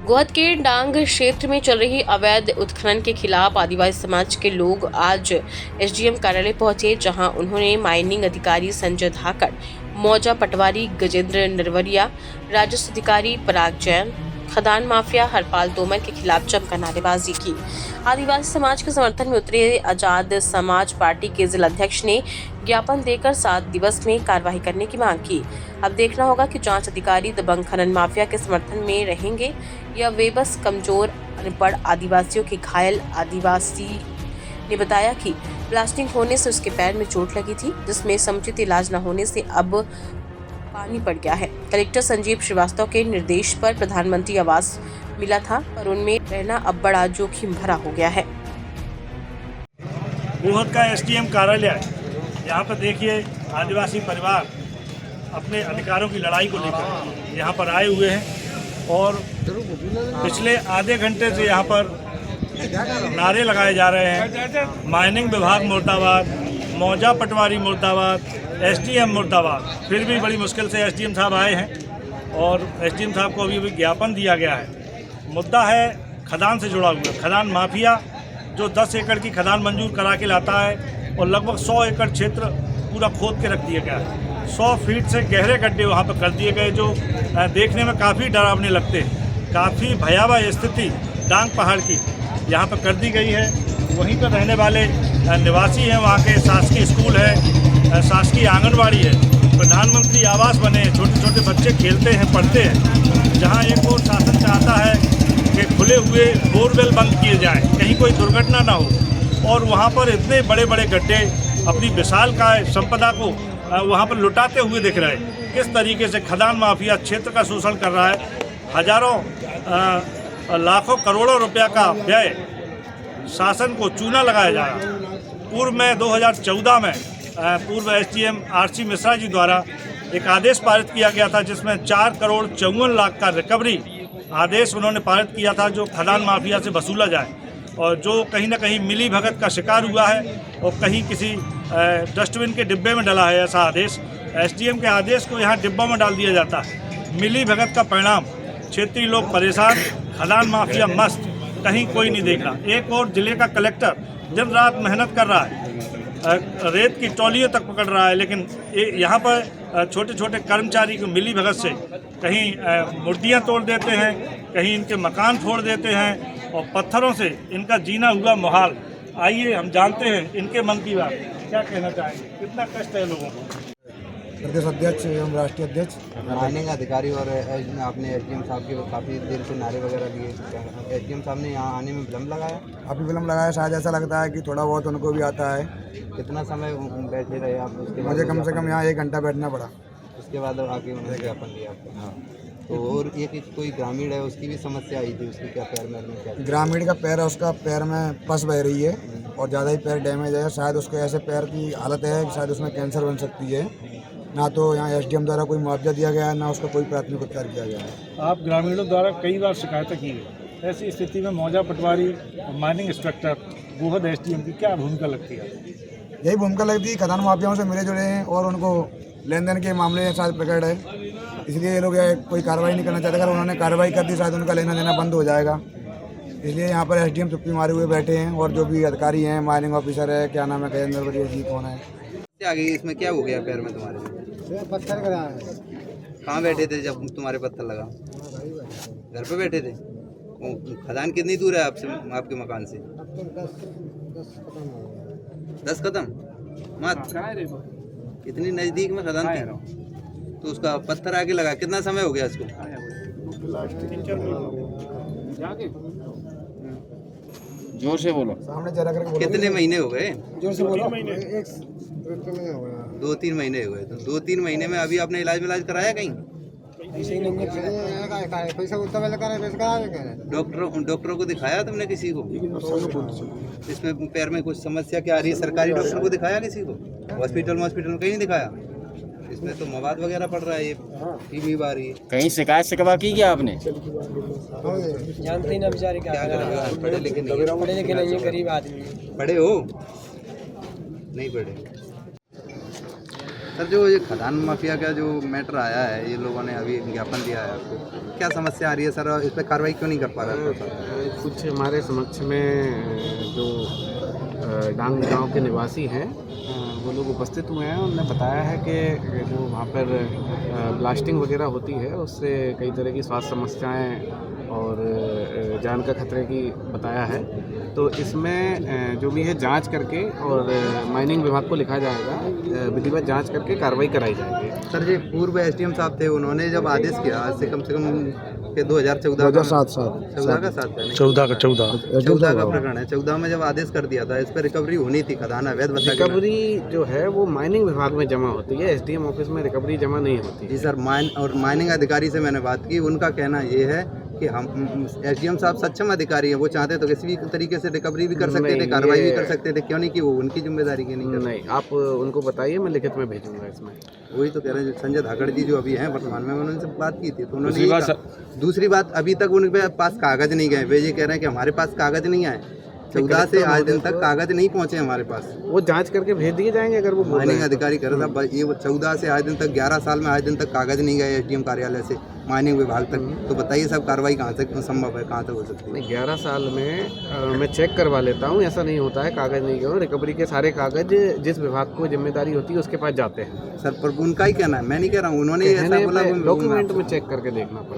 गोहद के डांग क्षेत्र में चल रही अवैध उत्खनन के खिलाफ आदिवासी समाज के लोग आज एसडीएम कार्यालय पहुंचे, जहां उन्होंने माइनिंग अधिकारी संजय धाकड़, मौजा पटवारी गजेंद्र नरवरिया, राजस्व अधिकारी पराग जैन, खदान माफिया हरपाल तोमर के खिलाफ जमकर नारेबाजी की। आदिवासी समाज के समर्थन में उतरे आजाद समाज पार्टी के जिलाध्यक्ष ने ज्ञापन देकर 7 दिवस में कार्रवाई करने की मांग की। अब देखना होगा कि जांच अधिकारी दबंग खनन माफिया के समर्थन में रहेंगे या वे बस कमजोर अनपढ़ आदिवासियों के घायल आदिवासी ने बताया कि ब्लास्टिंग होने से उसके पैर में चोट लगी थी, जिसमें समुचित इलाज न होने से अब पानी पड़ गया है। कलेक्टर संजीव श्रीवास्तव के निर्देश पर प्रधानमंत्री आवास मिला था, पर उनमें रहना अब बड़ा जोखिम भरा हो गया है। गोहद का एसडीएम कार्यालय, यहाँ पर देखिए आदिवासी परिवार अपने अधिकारों की लड़ाई को लेकर यहाँ पर आए हुए हैं और पिछले आधे घंटे से यहाँ पर नारे लगाए जा रहे हैं। माइनिंग विभाग मुर्दाबाद, मौजा पटवारी मुर्दाबाद, एसडीएम मुर्दाबाद। फिर भी बड़ी मुश्किल से एसडीएम साहब आए हैं और एसडीएम साहब को अभी ज्ञापन दिया गया है। मुद्दा है खदान से जुड़ा हुआ। खदान माफिया जो 10 एकड़ की खदान मंजूर करा के लाता है और लगभग 100 एकड़ क्षेत्र पूरा खोद के रख दिया गया है। 100 फीट से गहरे गड्ढे वहाँ पर कर दिए गए, जो देखने में काफ़ी डरावने लगते हैं। काफ़ी भयावह स्थिति डांग पहाड़ की यहाँ पर कर दी गई है। वहीं पर रहने वाले निवासी हैं, वहाँ के शासकीय स्कूल है, शासकीय आंगनबाड़ी है, प्रधानमंत्री आवास बने हैं, छोटे छोटे बच्चे खेलते हैं, पढ़ते हैं। जहाँ एक और शासन चाहता है कि खुले हुए बोरवेल बंद किए जाएँ, कहीं कोई दुर्घटना ना हो, और वहाँ पर इतने बड़े बड़े गड्ढे अपनी विशालकाय संपदा को वहाँ पर लुटाते हुए दिख रहे हैं। किस तरीके से खदान माफिया क्षेत्र का शोषण कर रहा है। हजारों लाखों करोड़ों रुपया का व्यय शासन को चूना लगाया जा रहा है। पूर्व में 2014 में पूर्व एसडीएम आरसी मिश्रा जी द्वारा एक आदेश पारित किया गया था, जिसमें 4 करोड़ 54 लाख का रिकवरी आदेश उन्होंने पारित किया था, जो खदान माफिया से वसूला जाए, और जो कहीं ना कहीं मिली भगत का शिकार हुआ है और कहीं किसी डस्टबिन के डिब्बे में डला है। ऐसा आदेश, एसडीएम के आदेश को यहाँ डिब्बों में डाल दिया जाता है। मिली भगत का परिणाम, क्षेत्रीय लोग परेशान, खदान माफिया मस्त, कहीं कोई नहीं देख रहा। एक और जिले का कलेक्टर दिन रात मेहनत कर रहा है, रेत की ट्रॉलियों तक पकड़ रहा है, लेकिन यहाँ पर छोटे छोटे कर्मचारी को मिली भगत से कहीं मूर्तियाँ तोड़ देते हैं, कहीं इनके मकान फोड़ देते हैं और पत्थरों से इनका जीना हुआ मुहाल। आइए हम जानते हैं इनके मन की बात, क्या कहना चाहेंगे, कितना कष्ट है लोगों को। प्रदेश अध्यक्ष एवं राष्ट्रीय अध्यक्ष माइनिंग अधिकारी और आपने एसडीएम साहब के काफ़ी देर से नारे वगैरह दिए, एसडीएम साहब ने यहाँ आने में विलम्ब लगाया? काफ़ी विलम्ब लगाया, शायद ऐसा लगता है कि थोड़ा बहुत उनको भी आता है। कितना समय बैठे रहे आप? उसके बाद मुझे कम से कम यहाँ 1 घंटा बैठना पड़ा। उसके बाद आके उन्होंने ज्ञापन दिया आपको? हाँ। तो और ये कि कोई ग्रामीण है, उसकी भी समस्या आई थी, उसकी क्या पैर में क्या? ग्रामीण का पैर है, उसका पैर में पस बह रही है और ज़्यादा ही पैर डैमेज है। शायद उसके ऐसे पैर की हालत है कि शायद उसमें कैंसर बन सकती है। ना तो यहाँ एसडीएम द्वारा कोई मुआवजा दिया गया है, ना उसका कोई प्राथमिक उपचार किया गया है। आप ग्रामीणों द्वारा कई बार शिकायतें की है, ऐसी स्थिति में मौजा पटवारी माइनिंग इंस्पेक्टर गोहद एसडीएम की क्या भूमिका लगती है? यही भूमिका लगती है, खदान माफियाओं से मिले जुले हैं और उनको लेन देन के मामले शायद प्रकट है, इसलिए ये लोग कोई कार्रवाई नहीं करना चाहते। अगर उन्होंने कार्रवाई कर दी, शायद उनका लेना देना बंद हो जाएगा। इसलिए यहाँ पर एसडीएम चुप्पी मारे हुए बैठे हैं और जो भी अधिकारी हैं, माइनिंग ऑफिसर है, क्या नाम है, गजेंद्र नरवरिया जी कौन है। आगे इसमें क्या हो गया पैर में तुम्हारे? पत्थर करा है। कहाँ बैठे थे जब तुम्हारे पत्थर लगा? घर पे बैठे थे। खदान कितनी दूर है आपसे, आपके मकान से? 10 कदम मत, इतनी नज़दीक में खदान थी, तो उसका पत्थर आगे लगा। कितना समय हो गया इसको? जोर से बोलो। सामने जरा करके बोलो। कितने महीने हो गए? जोर से बोलो। 2-3 महीने हो गए। तो 2-3 महीने में अभी आपने इलाज कराया कहीं? डॉक्टरों को दिखाया तुमने किसी को? इसमें पैर में कुछ समस्या क्या आ रही है? सरकारी डॉक्टर को दिखाया किसी को? हॉस्पिटल में कहीं नहीं दिखाया? इसमें तो मवाद वगैरह पड़ रहा है, ये भी आ रही है। कहीं शिकायत शिकवा की क्या आपने? जानते ही ना बेचारे क्या करेंगे, पढ़े लिखे नहीं है, गरीब आदमी। पढ़े हो? नहीं पढ़े। सर जो ये खदान माफिया का जो मैटर आया है, ये लोगों ने अभी ज्ञापन दिया है आपको, क्या समस्या आ रही है सर? इस पर कार्रवाई क्यों नहीं कर पा रहा है? कुछ हमारे समक्ष में जो डांग गांव के निवासी हैं वो लोग उपस्थित हुए हैं। उन्होंने बताया है कि जो वहाँ पर ब्लास्टिंग वगैरह होती है उससे कई तरह की स्वास्थ्य समस्याएं और जान का खतरे की बताया है। तो इसमें जो भी है जांच करके और माइनिंग विभाग को लिखा जाएगा, विधिवत जांच करके कार्रवाई कराई जाएगी। सर जो पूर्व एसडीएम साहब थे, उन्होंने जब आदेश किया आज से कम 2014 का प्रकरण है, 14 में जब आदेश कर दिया था, इस पर रिकवरी होनी थी, खदान अवैध बताया। रिकवरी जो है वो माइनिंग विभाग में जमा होती है, एसडीएम ऑफिस में रिकवरी जमा नहीं होती। जी सर, माइनिंग अधिकारी से मैंने बात की, उनका कहना ये है कि हम एसडीएम साहब सक्षम अधिकारी हैं, वो चाहते तो किसी भी तरीके से रिकवरी भी कर सकते थे, कार्रवाई भी कर सकते थे, क्यों नहीं कि वो उनकी जिम्मेदारी की नहीं कर? नहीं, आप उनको बताइए, मैं लिखित में भेजूंगा इसमें। वही तो कह रहे हैं, संजय धाकड़ जी जो अभी हैं वर्तमान में, मैंने उनसे बात की थी तो उन्होंने दूसरी बात अभी तक उनके पास कागज नहीं गए। वे ये कह रहे हैं कि हमारे पास कागज नहीं आए, 14 से आज दिन तक कागज नहीं पहुंचे हमारे पास। वो जांच करके भेज दिए जाएंगे अगर वो माइनिंग अधिकारी कर रहा था, ये 14 से आज दिन तक 11 साल में आज दिन तक कागज नहीं गए एसडीएम कार्यालय से माइनिंग विभाग तक। तो बताइए सब कार्रवाई कहाँ तक संभव है, कहाँ तक हो सकती है? नहीं, 11 साल में मैं चेक करवा लेता हूँ, ऐसा नहीं होता है कागज नहीं गए। रिकवरी के सारे कागज जिस विभाग को जिम्मेदारी होती है उसके पास जाते हैं। सर पर उनका ही कहना है, मैं नहीं कह रहा हूँ, उन्होंने ऐसा बोला। डॉक्यूमेंट में चेक करके देखना पड़ेगा।